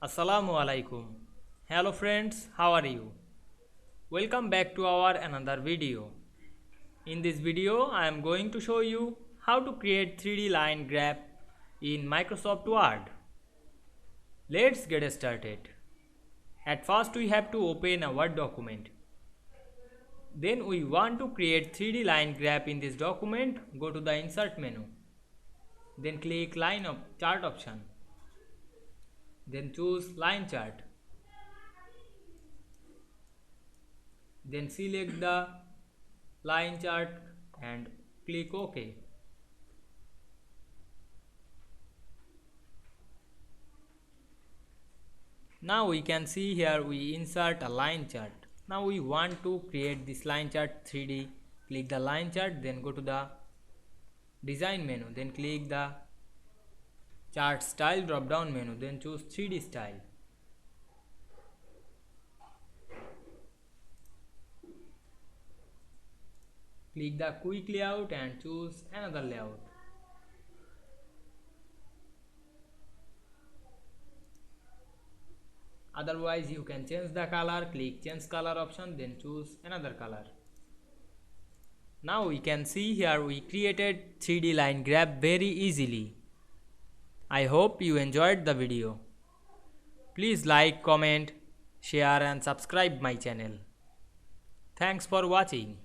Assalamu Walaikum. Hello friends, how are you? Welcome back to our another video. In this video, I am going to show you how to create 3D line graph in Microsoft Word. Let's get started. At first, we have to open a Word document. Then we want to create 3D line graph in this document. Go to the Insert menu. Then click Line of Chart option. Then choose Line Chart. Then select the line chart and click OK. Now we can see here we insert a line chart. Now we want to create this line chart 3D. Click the line chart, then go to the design menu, then click the chart style drop down menu, then choose 3D style. Click the quick layout and choose another layout. Otherwise you can change the color, click change color option, then choose another color. Now we can see here we created 3D line graph very easily. I hope you enjoyed the video. Please like, comment, share and subscribe my channel. Thanks for watching.